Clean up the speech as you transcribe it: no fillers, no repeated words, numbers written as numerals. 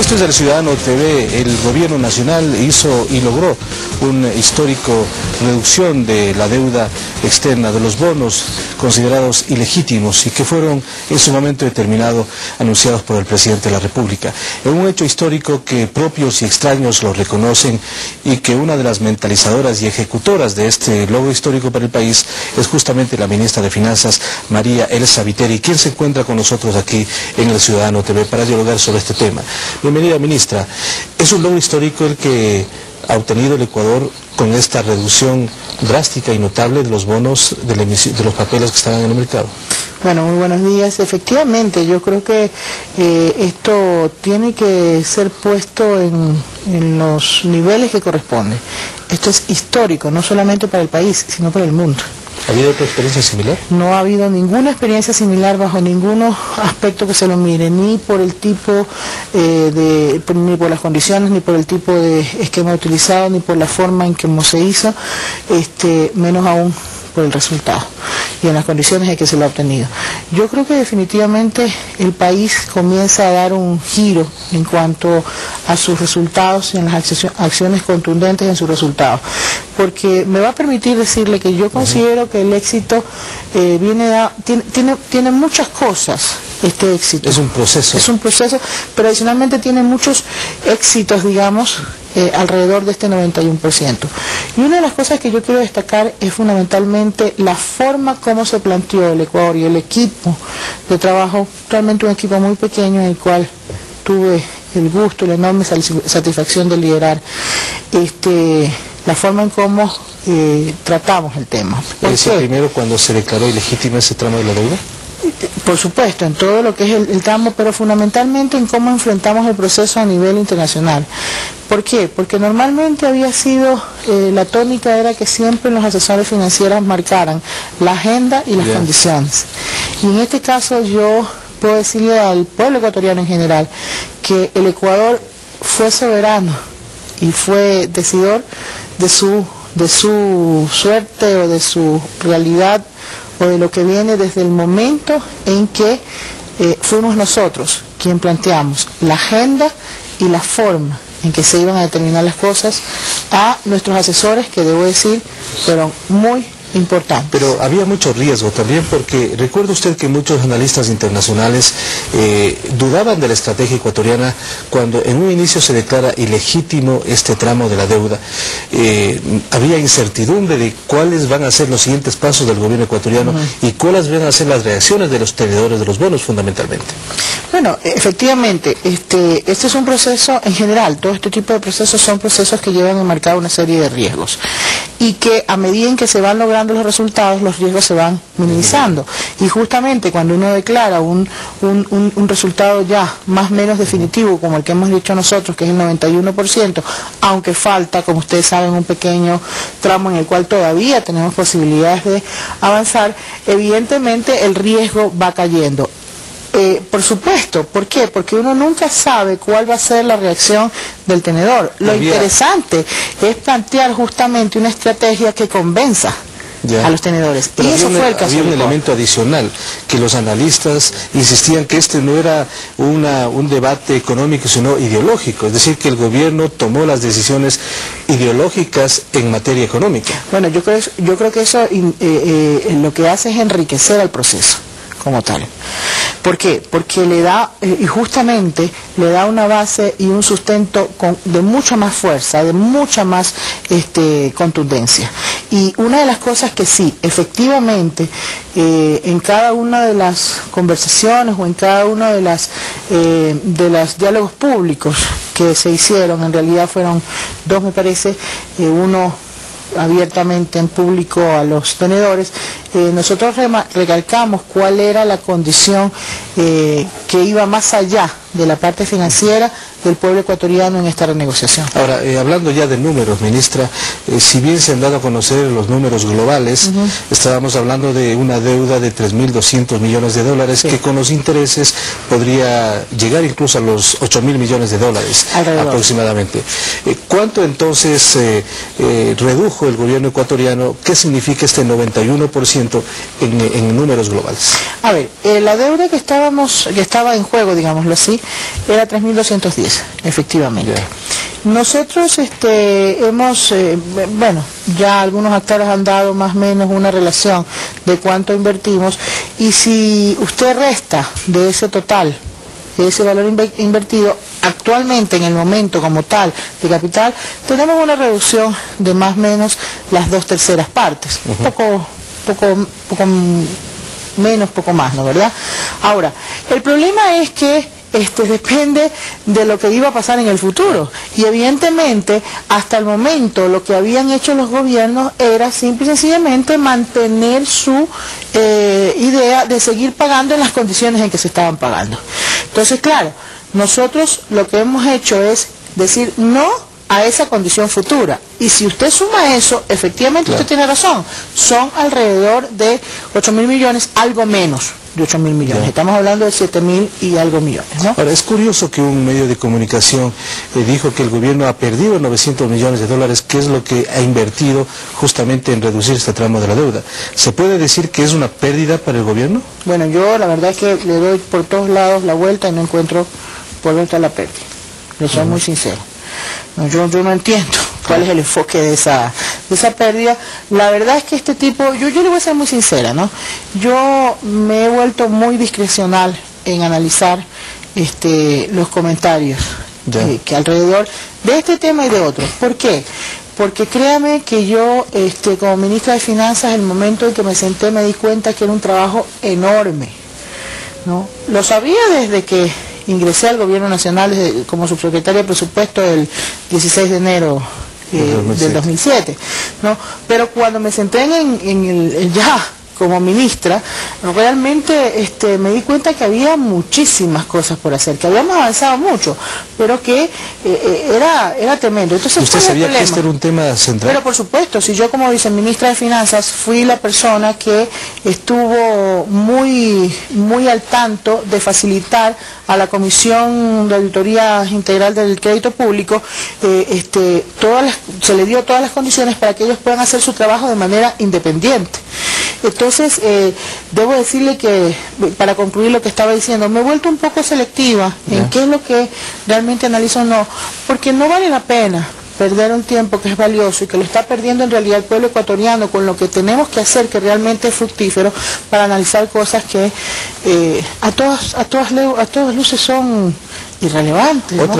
Esto es El Ciudadano TV. El gobierno nacional hizo y logró una histórica reducción de la deuda externa, de los bonos considerados ilegítimos y que fueron en su momento determinado anunciados por el presidente de la República. Es un hecho histórico que propios y extraños lo reconocen y que una de las mentalizadoras y ejecutoras de este logro histórico para el país es justamente la ministra de Finanzas, María Elsa Viteri, quien se encuentra con nosotros aquí en El Ciudadano TV para dialogar sobre este tema. Bienvenida, ministra. Es un logro histórico el que ha obtenido el Ecuador con esta reducción drástica y notable de los bonos de los papeles que están en el mercado. Bueno, muy buenos días. Efectivamente, yo creo que esto tiene que ser puesto en los niveles que corresponden. Esto es histórico, no solamente para el país, sino para el mundo. ¿Ha habido otra experiencia similar? No ha habido ninguna experiencia similar bajo ningún aspecto que se lo mire, ni por el tipo ni por las condiciones, ni por el tipo de esquema utilizado, ni por la forma en que se hizo, menos aún por el resultado y en las condiciones en que se lo ha obtenido. Yo creo que definitivamente el país comienza a dar un giro en cuanto a sus resultados y en las acciones contundentes en sus resultados, porque me va a permitir decirle que yo considero que el éxito tiene muchas cosas. Este éxito es un proceso. Es un proceso, pero adicionalmente tiene muchos éxitos, digamos, alrededor de este 91%. Y una de las cosas que yo quiero destacar es fundamentalmente la forma como se planteó el Ecuador y el equipo de trabajo, realmente un equipo muy pequeño en el cual tuve el gusto y la enorme satisfacción de liderar la forma en cómo tratamos el tema. ¿Es primero cuando se declaró ilegítima ese tramo de la deuda? Por supuesto, en todo lo que es el tramo, pero fundamentalmente en cómo enfrentamos el proceso a nivel internacional. ¿Por qué? Porque normalmente había sido, la tónica era que siempre los asesores financieros marcaran la agenda y las condiciones. Y en este caso yo puedo decirle al pueblo ecuatoriano en general que el Ecuador fue soberano y fue decidor de su suerte o de su realidad o de lo que viene desde el momento en que fuimos nosotros quien planteamos la agenda y la forma en que se iban a determinar las cosas a nuestros asesores, que debo decir fueron muy importantes. Pero había mucho riesgo también, porque recuerda usted que muchos analistas internacionales dudaban de la estrategia ecuatoriana cuando en un inicio se declara ilegítimo este tramo de la deuda. Había incertidumbre de cuáles van a ser los siguientes pasos del gobierno ecuatoriano y cuáles van a ser las reacciones de los tenedores de los bonos fundamentalmente. Bueno, efectivamente, este es un proceso en general, todo este tipo de procesos son procesos que llevan enmarcada una serie de riesgos y que a medida en que se van logrando los resultados, los riesgos se van minimizando. Y justamente cuando uno declara un resultado ya más o menos definitivo, como el que hemos dicho nosotros, que es el 91%, aunque falta, como ustedes saben, un pequeño tramo en el cual todavía tenemos posibilidades de avanzar, evidentemente el riesgo va cayendo. Por supuesto, ¿por qué? Porque uno nunca sabe cuál va a ser la reacción del tenedor. Lo interesante es plantear justamente una estrategia que convenza a los tenedores. Pero y eso fue el caso. Había un elemento adicional, que los analistas insistían que este no era un debate económico, sino ideológico, es decir, que el gobierno tomó las decisiones ideológicas en materia económica. Bueno, yo creo que eso lo que hace es enriquecer al proceso como tal. ¿Por qué? Porque le da, y justamente le da una base y un sustento de mucha más fuerza, de mucha más contundencia. Y una de las cosas que sí, efectivamente, en cada una de las conversaciones o en cada uno de los diálogos públicos que se hicieron, en realidad fueron dos, me parece, uno abiertamente en público a los tenedores, nosotros recalcamos cuál era la condición que iba más allá de la parte financiera del pueblo ecuatoriano en esta renegociación. Ahora, hablando ya de números, ministra, si bien se han dado a conocer los números globales, estábamos hablando de una deuda de 3.200 millones de dólares, que con los intereses podría llegar incluso a los 8.000 millones de dólares aproximadamente. ¿Cuánto entonces redujo el gobierno ecuatoriano? ¿Qué significa este 91% en números globales? A ver, la deuda que estaba en juego, digámoslo así, era 3.210. millones, efectivamente. Yeah. Nosotros hemos, bueno, ya algunos actores han dado más o menos una relación de cuánto invertimos, y si usted resta de ese total, de ese valor invertido, actualmente en el momento como tal de capital, tenemos una reducción de más o menos las 2/3 partes, poco menos, poco más, ¿no, verdad? Ahora, el problema es que depende de lo que iba a pasar en el futuro, y evidentemente hasta el momento lo que habían hecho los gobiernos era simple y sencillamente mantener su idea de seguir pagando en las condiciones en que se estaban pagando. Entonces, claro, nosotros lo que hemos hecho es decir no a esa condición futura, y si usted suma eso, efectivamente usted tiene razón, son alrededor de 8.000 millones, algo menos de 8.000 millones, estamos hablando de 7.000 y algo millones, ¿no? Ahora, es curioso que un medio de comunicación dijo que el gobierno ha perdido 900 millones de dólares, que es lo que ha invertido justamente en reducir este tramo de la deuda. ¿Se puede decir que es una pérdida para el gobierno? Bueno, yo la verdad es que le doy por todos lados la vuelta y no encuentro por dónde está la pérdida, le soy muy sincero. No, yo no entiendo cuál es el enfoque de esa pérdida. La verdad es que este tipo, yo le voy a ser muy sincera, ¿no? Yo me he vuelto muy discrecional en analizar los comentarios que alrededor de este tema y de otros. ¿Por qué? Porque créame que yo, como ministra de Finanzas, el momento en que me senté me di cuenta que era un trabajo enorme, ¿no? Lo sabía desde que ingresé al Gobierno Nacional como subsecretaria de Presupuesto el 16 de enero del 2007, ¿no? Pero cuando me senté ya como ministra, realmente me di cuenta que había muchísimas cosas por hacer, que habíamos avanzado mucho, pero que era tremendo. Entonces, ¿usted sabía que este era un tema central? Pero por supuesto, si yo como viceministra de Finanzas fui la persona que estuvo muy al tanto de facilitar a la Comisión de Auditoría Integral del Crédito Público, se le dio todas las condiciones para que ellos puedan hacer su trabajo de manera independiente. Entonces, debo decirle que, para concluir lo que estaba diciendo, me he vuelto un poco selectiva en qué es lo que realmente analizo o no, porque no vale la pena perder un tiempo que es valioso y que lo está perdiendo en realidad el pueblo ecuatoriano con lo que tenemos que hacer, que realmente es fructífero, para analizar cosas que a todas luces son irrelevantes, ¿no?